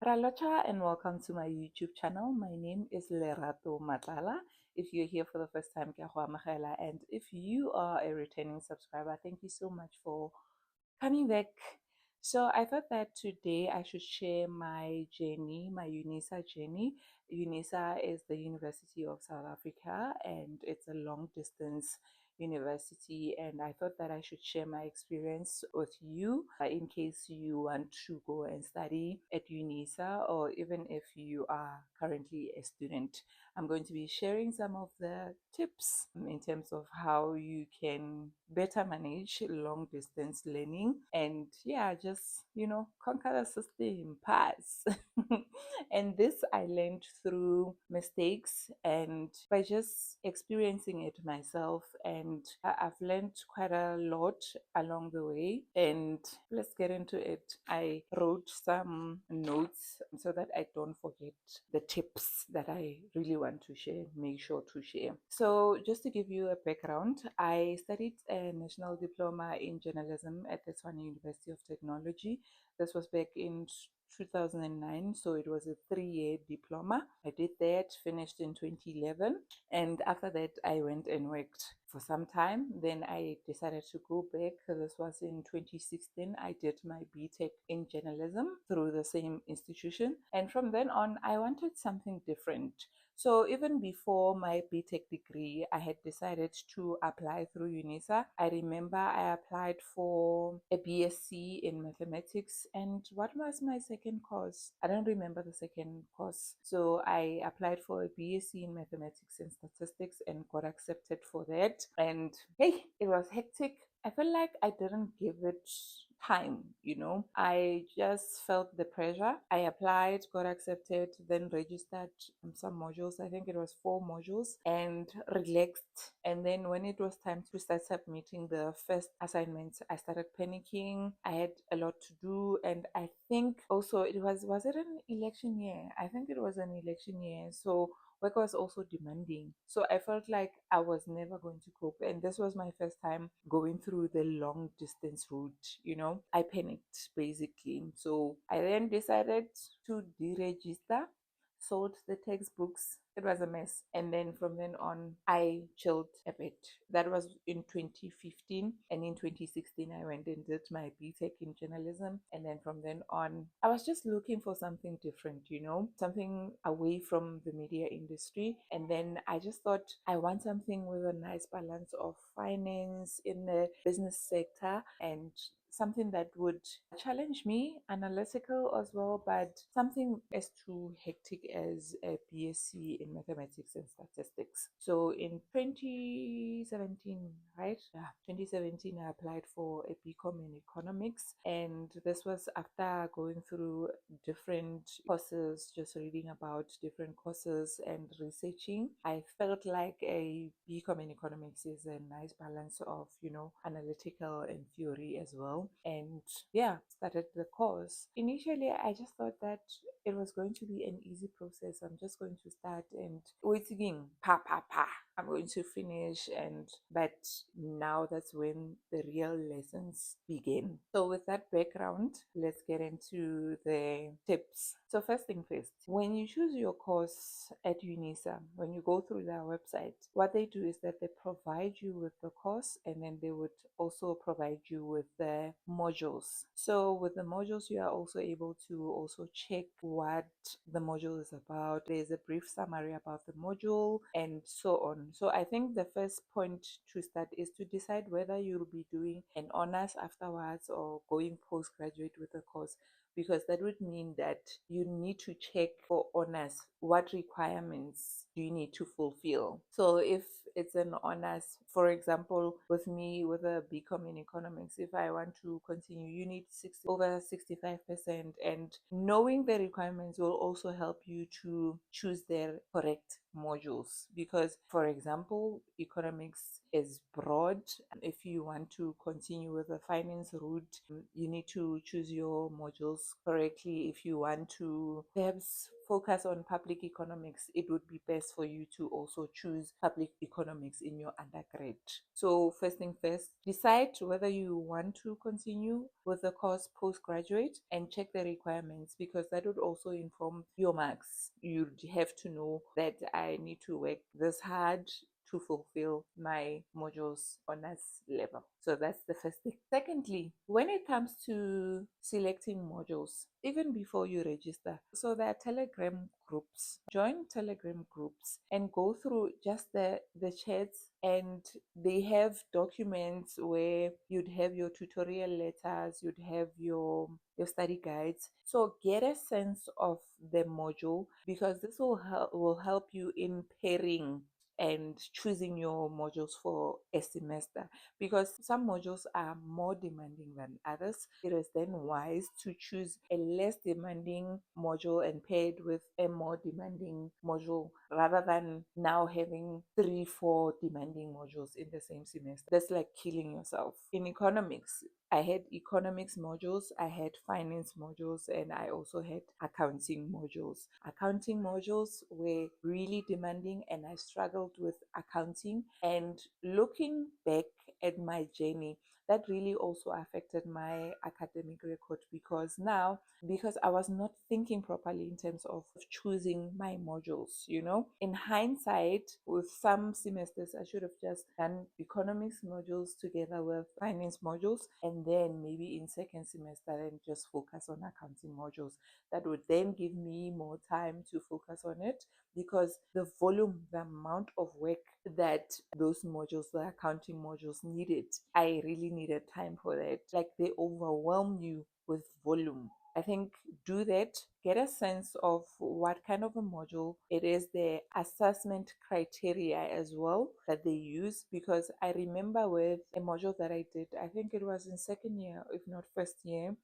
Ralocha and welcome to my YouTube channel. My name is Lerato Matlala. If you're here for the first time, ke a go amogela. And if you are a returning subscriber, thank you so much for coming back. So I thought that today I should share my journey, my UNISA journey. UNISA is the University of South Africa and it's a long distance university, and I thought that I should share my experience with you in case you want to go and study at UNISA, or even if you are currently a student. I'm going to be sharing some of the tips in terms of how you can better manage long distance learning and, yeah, just, conquer the system, pass. And this I learned through mistakes and by just experiencing it myself. And I've learned quite a lot along the way. And let's get into it. I wrote some notes so that I don't forget the tips that I really want to share, make sure to share. So, just to give you a background, I studied a national diploma in journalism at the Tshwane University of Technology. This was back in 2009, so it was a 3-year diploma. I did that, finished in 2011, and after that I went and worked for some time. Then I decided to go back. This was in 2016. I did my BTech in journalism through the same institution, and from then on I wanted something different. So even before my BTech degree, I had decided to apply through UNISA. I remember I applied for a BSc in mathematics, and what was my second course? I don't remember the second course. So I applied for a BSc in mathematics and statistics and got accepted for that. And hey, it was hectic. I felt like I didn't give it time. I just felt the pressure. I applied, got accepted, then registered some modules. I think it was 4 modules, and relaxed. And then when it was time to start submitting the first assignments, I started panicking. I had a lot to do, and I think also was it an election year? I think it was an election year. So work was also demanding. So I felt like I was never going to cope. And this was my first time going through the long distance route. I panicked basically. So I then decided to deregister, sold the textbooks. It was a mess. And then from then on, I chilled a bit. That was in 2015. And in 2016, I went and did my BTech in journalism. And then from then on, I was just looking for something different, something away from the media industry. And then I just thought I want something with a nice balance of finance in the business sector and something that would challenge me, analytical as well, but something as too hectic as a BSc in mathematics and statistics. So in 2017, right? Yeah, 2017, I applied for a BCom in economics, and this was after going through different courses, just reading about different courses and researching. I felt like a BCom in economics is a nice balance of analytical and theory as well. And yeah, started the course. Initially, I just thought that it was going to be an easy process. I'm just going to start and waiting, pa pa pa. I'm going to finish, and but now that's when the real lessons begin. So with that background, let's get into the tips. So first thing first, when you choose your course at UNISA, when you go through their website, what they do is that they provide you with the course, and then they would also provide you with the modules. So with the modules, you are also able to also check what the module is about. There's a brief summary about the module and so on. So I think the first point to start is to decide whether you'll be doing an honors afterwards or going postgraduate with the course, because that would mean that you need to check for honors what requirements do you need to fulfill. So if it's an honors, for example, with me with a BCom in economics, if I want to continue, you need over 65%, and knowing the requirements will also help you to choose the correct modules. Because, for example, economics is broad. If you want to continue with the finance route, you need to choose your modules correctly. If you want to perhaps focus on public economics, it would be best for you to also choose public economics in your undergrad. So first thing first, decide whether you want to continue with the course postgraduate and check the requirements, because that would also inform your marks. You'd have to know that I need to work this hard to fulfill my modules honors level. So that's the first thing. Secondly, when it comes to selecting modules, even before you register, so there are Telegram groups. Join Telegram groups and go through just the chats, and they have documents where you'd have your tutorial letters, you'd have your study guides. So get a sense of the module, because this will help you in pairing and choosing your modules for a semester, because some modules are more demanding than others. It is then wise to choose a less demanding module and pair it with a more demanding module, rather than now having 3 4 demanding modules in the same semester. That's like killing yourself. In economics, I had economics modules, I had finance modules, and I also had accounting modules. Accounting modules were really demanding, and I struggled with accounting. And looking back at my journey, that really also affected my academic record, because now, because I was not thinking properly in terms of choosing my modules, in hindsight, with some semesters I should have just done economics modules together with finance modules, and then maybe in second semester then just focus on accounting modules. That would then give me more time to focus on it, because the amount of work that those modules, the accounting modules, needed, I really needed time for that. Like, they overwhelm you with volume. I think do that, get a sense of what kind of a module it is, the assessment criteria as well that they use. Because I remember with a module that I did, I think it was in second year, if not first year,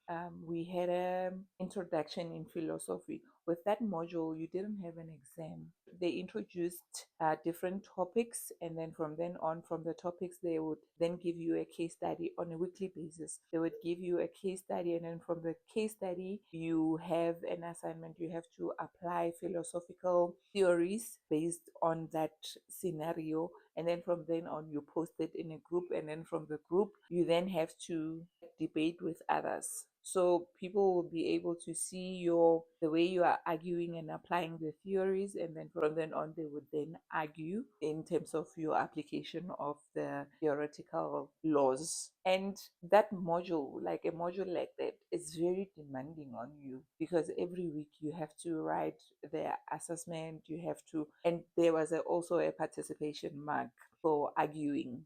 we had an introduction in philosophy. With that module, you didn't have an exam. They introduced different topics, and then from then on, from the topics, they would then give you a case study on a weekly basis. They would give you a case study, and then from the case study, you have an assignment. You have to apply philosophical theories based on that scenario, and then from then on, you post it in a group, and then from the group, you then have to debate with others. So people will be able to see the way you are arguing and applying the theories, and then from then on they would then argue in terms of your application of the theoretical laws. And that module, like a module like that, is very demanding on you, because every week you have to write the assessment, you have to, and there was also a participation mark for arguing,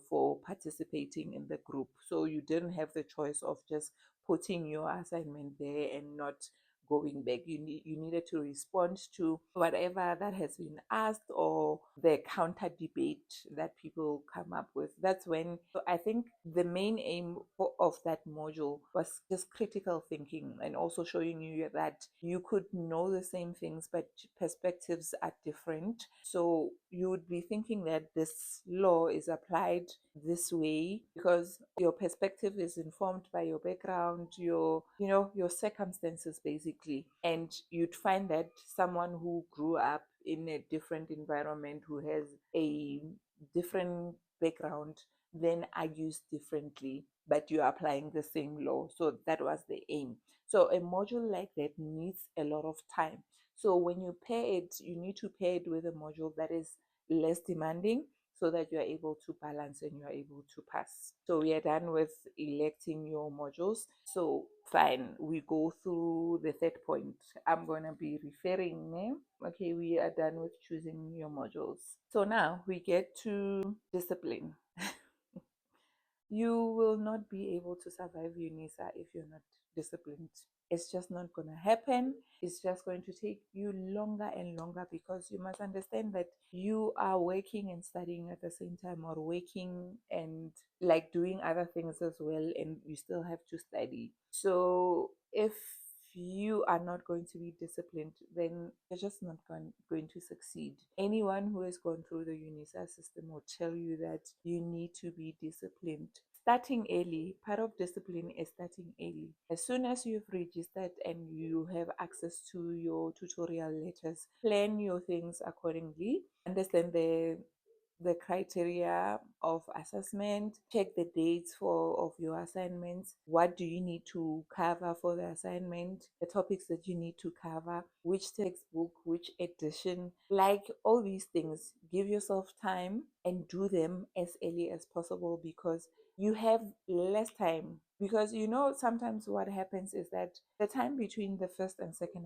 for participating in the group. So you didn't have the choice of just putting your assignment there and not going back. You needed to respond to whatever that has been asked, or the counter debate that people come up with. That's when, so I think the main aim of that module was just critical thinking, and also showing you that you could know the same things, but perspectives are different. So you would be thinking that this law is applied this way because your perspective is informed by your background, your circumstances, basically. And you'd find that someone who grew up in a different environment, who has a different background, then argues differently, but you're applying the same law. So that was the aim. So a module like that needs a lot of time. So when you pair it, you need to pair it with a module that is less demanding, so that you are able to balance and you are able to pass. So we are done with electing your modules. So fine, we go through the third point. I'm going to be referring now. Okay, we are done with choosing your modules. So now we get to discipline. You will not be able to survive UNISA if you're not disciplined. It's just not going to happen. It's just going to take you longer and longer, because you must understand that you are working and studying at the same time, or working and like doing other things as well, and you still have to study. So if you are not going to be disciplined, then you're just not going to succeed. Anyone who has gone through the UNISA system will tell you that you need to be disciplined. starting early. Part of discipline is starting early. As soon as you've registered and you have access to your tutorial letters, plan your things accordingly. Understand the criteria of assessment, check the dates for of your assignments, what do you need to cover for the assignment, the topics that you need to cover, which textbook, which edition, like all these things. Give yourself time and do them as early as possible, because you have less time. Because sometimes what happens is that the time between the first and second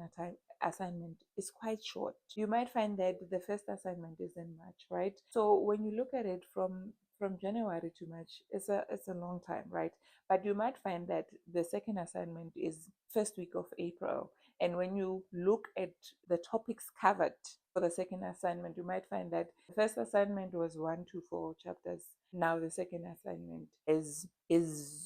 assignment is quite short. You might find that the first assignment isn't much, right? So when you look at it from January to March, it's a long time, right? But you might find that the second assignment is first week of April. And when you look at the topics covered for the second assignment, you might find that the first assignment was 1 to 4 chapters. Now the second assignment is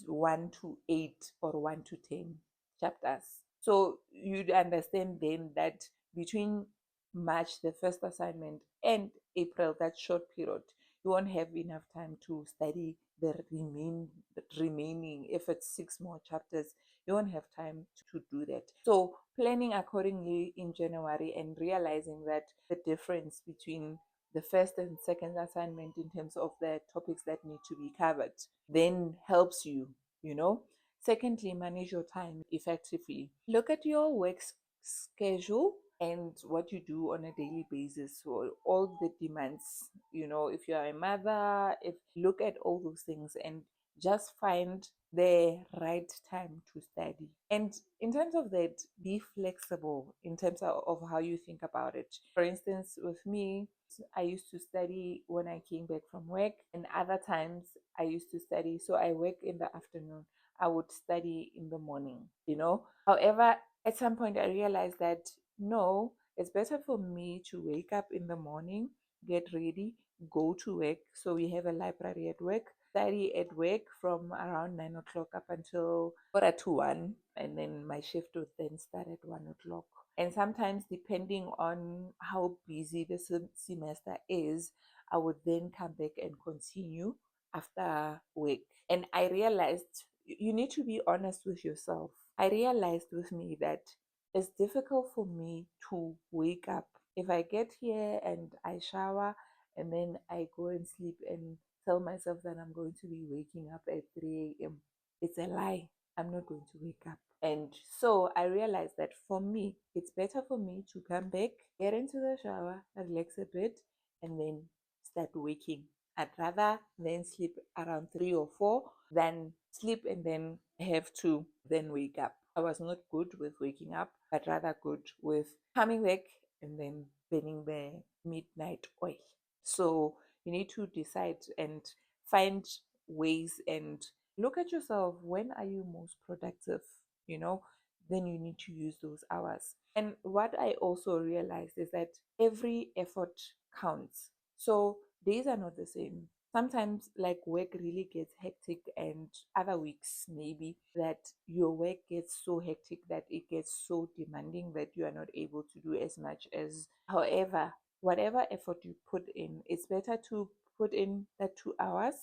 1 to 8 or 1 to 10 chapters. So you'd understand then that between March, the first assignment, and April, that short period, you won't have enough time to study the remaining. If it's 6 more chapters, you won't have time to do that. So planning accordingly in January and realizing that the difference between the first and second assignment in terms of the topics that need to be covered then helps you. Secondly, manage your time effectively. Look at your work schedule and what you do on a daily basis, so all the demands, if you are a mother, if look at all those things and just find the right time to study. And in terms of that, be flexible in terms of how you think about it. For instance, with me, I used to study when I came back from work, and other times I used to study. So I work in the afternoon, I would study in the morning. However, at some point I realized that no, it's better for me to wake up in the morning, get ready, go to work. So we have a library at work, study at work from around 9 o'clock up until quarter to one, and then my shift would then start at 1 o'clock. And sometimes, depending on how busy the semester is, I would then come back and continue after work. And I realized you need to be honest with yourself. I realized with me that it's difficult for me to wake up. If I get here and I shower and then I go and sleep and tell myself that I'm going to be waking up at 3 a.m., it's a lie. I'm not going to wake up. And so I realized that for me, it's better for me to come back, get into the shower, relax a bit, and then start waking. I'd rather then sleep around 3 or 4 than sleep and then have to then wake up. I was not good with waking up, but rather good with coming back and then burning the midnight oil. So you need to decide and find ways and look at yourself. When are you most productive? You know, then you need to use those hours. And what I also realized is that every effort counts. So days are not the same. Sometimes, like, work really gets hectic, and other weeks, maybe, that your work gets so hectic that it gets so demanding that you are not able to do as much as. However, whatever effort you put in, it's better to put in the 2 hours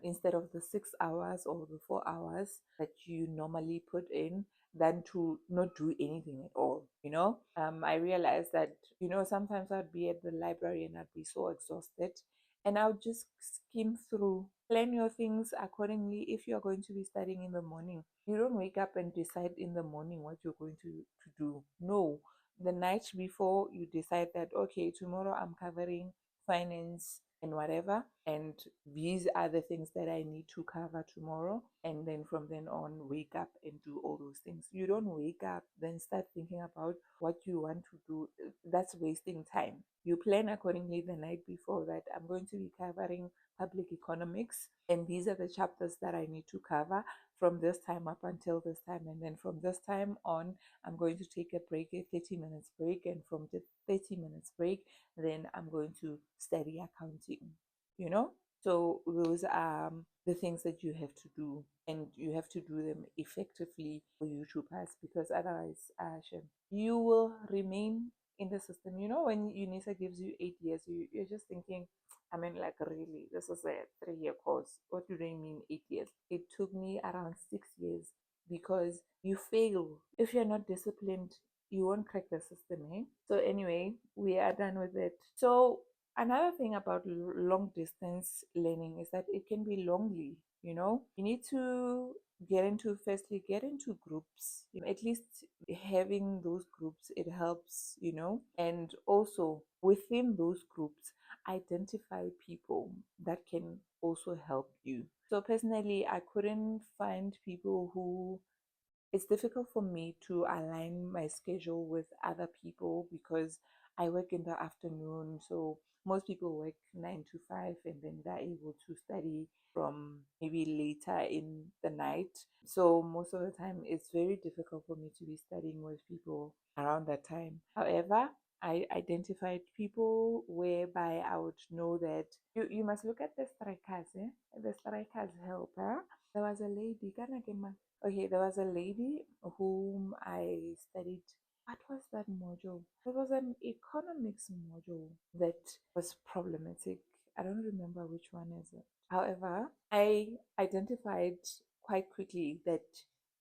instead of the 6 hours or the 4 hours that you normally put in, than to not do anything at all. I realized that sometimes I'd be at the library and I'd be so exhausted, and I'll just skim through. Plan your things accordingly. If you're going to be studying in the morning, you don't wake up and decide in the morning what you're going to do. No, the night before you decide that, okay, tomorrow I'm covering finance and whatever, and these are the things that I need to cover tomorrow. And then from then on, wake up and do all those things. You don't wake up then start thinking about what you want to do. That's wasting time. You plan accordingly the night before, that I'm going to be covering public economics, and these are the chapters that I need to cover from this time up until this time. And then from this time on, I'm going to take a break, a 30 minutes break, and from the 30 minutes break, then I'm going to study accounting. you know so those are the things that you have to do, and you have to do them effectively for you to pass, because otherwise, Shem, you will remain in the system. When UNISA gives you 8 years, you're just thinking, I mean, like, really, this is a 3 year course. What do they mean 8 years? It took me around 6 years because you fail. If you're not disciplined, you won't crack the system, eh? So, anyway, we are done with it. So, another thing about long distance learning is that it can be lonely. You need to firstly get into groups. At least having those groups, it helps, and also within those groups, identify people that can also help you. So personally, I couldn't find people who it's difficult for me to align my schedule with other people because I work in the afternoon. So most people work 9 to 5 and then they're able to study from maybe later in the night. So most of the time, it's very difficult for me to be studying with people around that time. However, I identified people whereby I would know that you must look at the strikers, eh? The strikers help. Huh? There was a lady, okay, there was a lady whom I studied. What was that module? It was an economics module that was problematic. I don't remember which one is it. However, I identified quite quickly that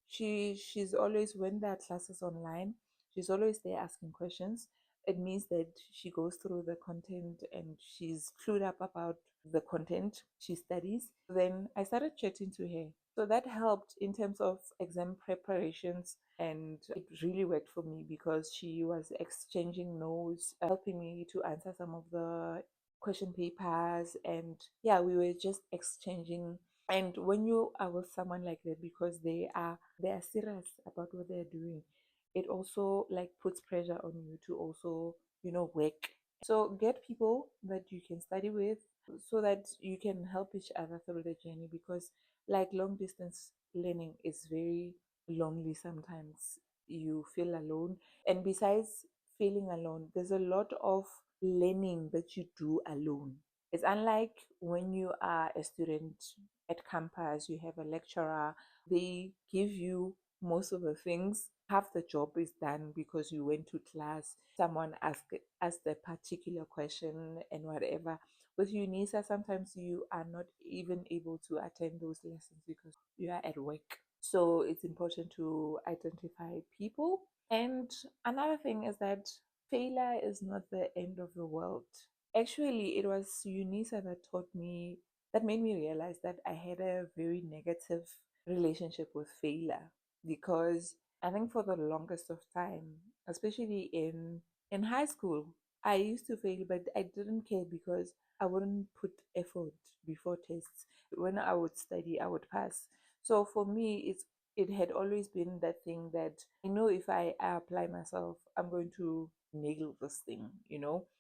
she's always, when that class is online, she's always there asking questions. It means that she goes through the content and she's clued up about the content she studies. Then I started chatting to her. So that helped in terms of exam preparations, and it really worked for me because she was exchanging notes, helping me to answer some of the question papers, and yeah, we were just exchanging. And when you are with someone like that, because they are serious about what they're doing, it also like puts pressure on you to also work. So get people that you can study with so that you can help each other through the journey, because like long distance learning is very lonely sometimes. You feel alone, and besides feeling alone, there's a lot of learning that you do alone. It's unlike when you are a student at campus, you have a lecturer, they give you most of the things. Half the job is done because you went to class, someone asked a particular question and whatever. With UNISA, sometimes you are not even able to attend those lessons because you are at work. So it's important to identify people. And another thing is that failure is not the end of the world. Actually, it was UNISA that taught me, that made me realize that I had a very negative relationship with failure, because I think for the longest of time, especially in high school, I used to fail, but I didn't care because I wouldn't put effort before tests. When I would study, I would pass. So for me, it had always been that thing that I know if I apply myself, I'm going to nail this thing.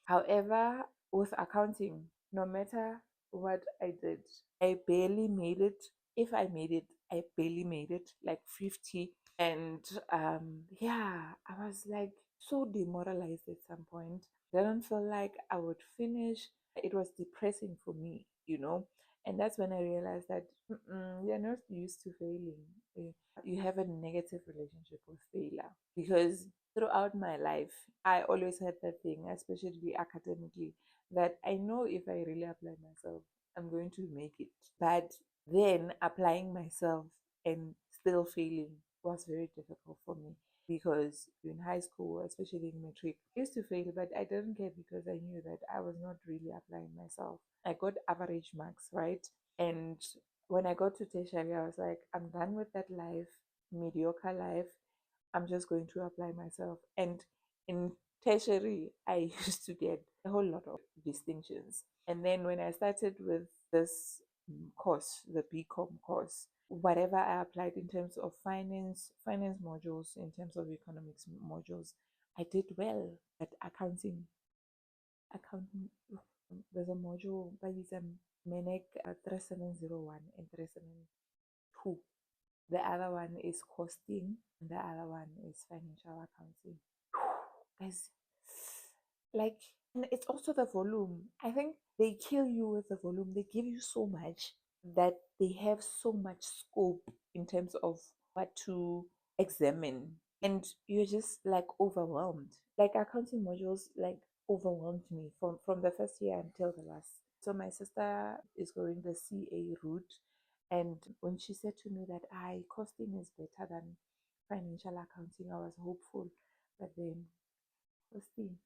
However, with accounting, no matter what I did, I barely made it. If I made it, I barely made it, like 50. And yeah, I was like so demoralized at some point. Didn't feel like I would finish. It was depressing for me. And that's when I realized that you're not used to failing. Eh, You have a negative relationship with failure, because throughout my life, I always had that thing, especially academically, that I know if I really apply myself, I'm going to make it. But then applying myself and still failing was very difficult for me, because in high school, especially in matric, I used to fail, but I didn't care because I knew that I was not really applying myself. I got average marks, right? And when I got to tertiary, I was like, I'm done with that life, mediocre life. I'm just going to apply myself. And in tertiary, I used to get a whole lot of distinctions. And then when I started with this course, the BCom course, whatever I applied in terms of finance modules, in terms of economics modules, I did well. But accounting, there's a module by MENEC 3701 and 372. The other one is costing, and the other one is financial accounting. Guys, like, and it's also the volume. I think they kill you with the volume. They give you so much that they have so much scope in terms of what to examine, and you're just like overwhelmed. Like accounting modules, like overwhelmed me from the first year until the last. So my sister is going the CA route. And when she said to me that costing is better than financial accounting, I was hopeful. But then costing,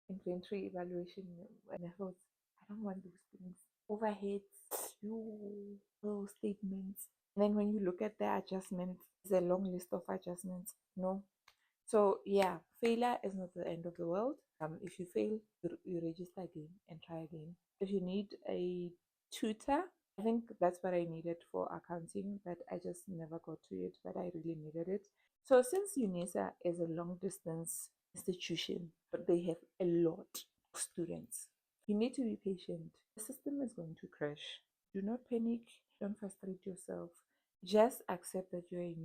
inventory evaluation methods, I don't want those things. Overheads, you those statements. And then when you look at the adjustments, there's a long list of adjustments. No, so yeah, failure is not the end of the world. If you fail, you register again and try again. If you need a tutor, I think that's what I needed for accounting, but I just never got to it, but I really needed it. So since UNISA is a long distance institution, but they have a lot of students, you need to be patient. The system is going to crash. Do not panic. Don't frustrate yourself. Just accept that you're a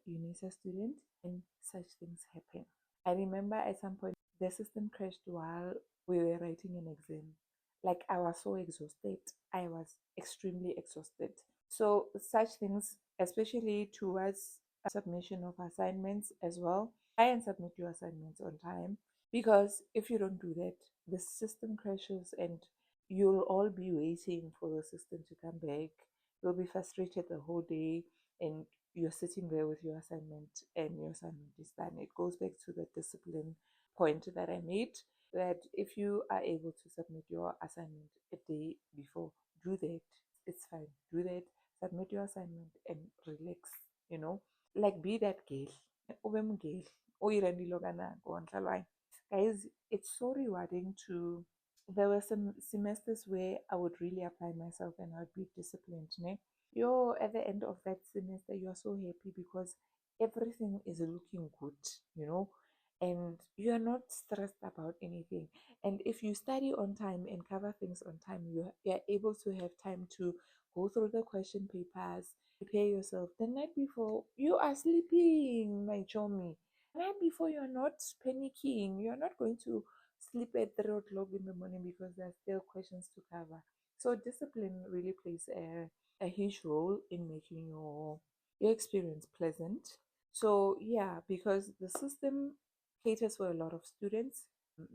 UNISA student and such things happen. I remember at some point the system crashed while we were writing an exam. Like I was so exhausted. I was extremely exhausted. So such things, especially towards submission of assignments as well, try and submit your assignments on time because if you don't do that, the system crashes and you'll all be waiting for the system to come back. You'll be frustrated the whole day and you're sitting there with your assignment and your assignment is done. It goes back to the discipline point that I made that if you are able to submit your assignment a day before, do that. It's fine. Do that. Submit your assignment and relax, you know. Like be that girl. Ube mgirl. Oyirandile kanako, nhlalo. Guys, it's so rewarding to there were some semesters where I would really apply myself and I'd be disciplined. Ne? You're at the end of that semester, you're so happy because everything is looking good, you know, and you're not stressed about anything. And if you study on time and cover things on time, you're able to have time to go through the question papers, prepare yourself. The night before, you are sleeping, my chummy. The night before, you're not panicking. You're not going to sleep at 3 o'clock in the morning because there's still questions to cover. So discipline really plays a huge role in making your experience pleasant. So yeah, because the system caters for a lot of students,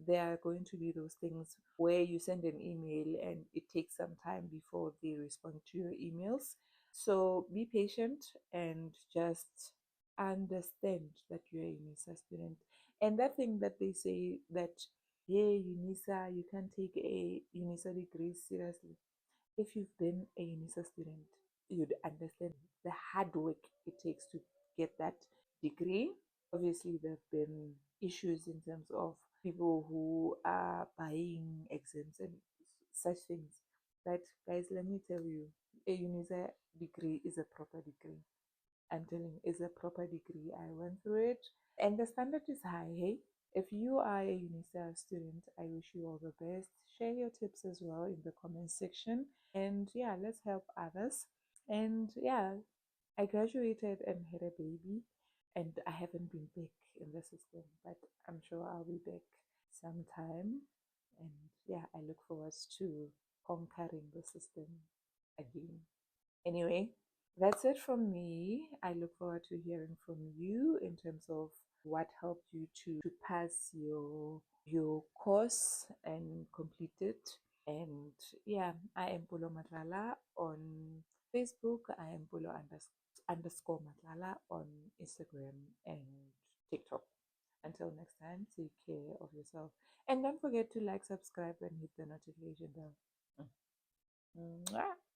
there are going to be those things where you send an email and it takes some time before they respond to your emails. So be patient and just understand that you're a UNISA student. And that thing that they say that, yeah, UNISA, you can't take a UNISA degree seriously. If you've been a UNISA student, you'd understand the hard work it takes to get that degree. Obviously, there have been issues in terms of people who are buying exams and such things. But guys, let me tell you, a UNISA degree is a proper degree. I'm telling you, it's a proper degree. I went through it, and the standard is high. Hey, if you are a UNISA student, I wish you all the best. Share your tips as well in the comment section, and yeah, let's help others. And yeah, I graduated and had a baby, and I haven't been back in the system, but I'm sure I'll be back sometime. And yeah, I look forward to conquering the system again. Anyway, that's it from me. I look forward to hearing from you in terms of what helped you to pass your course and complete it. And yeah, I am Pulo Matlala on Facebook. I am Pulo underscore Matlala on Instagram and TikTok. Until next time, take care of yourself. And don't forget to like, subscribe, and hit the notification bell. Mwah.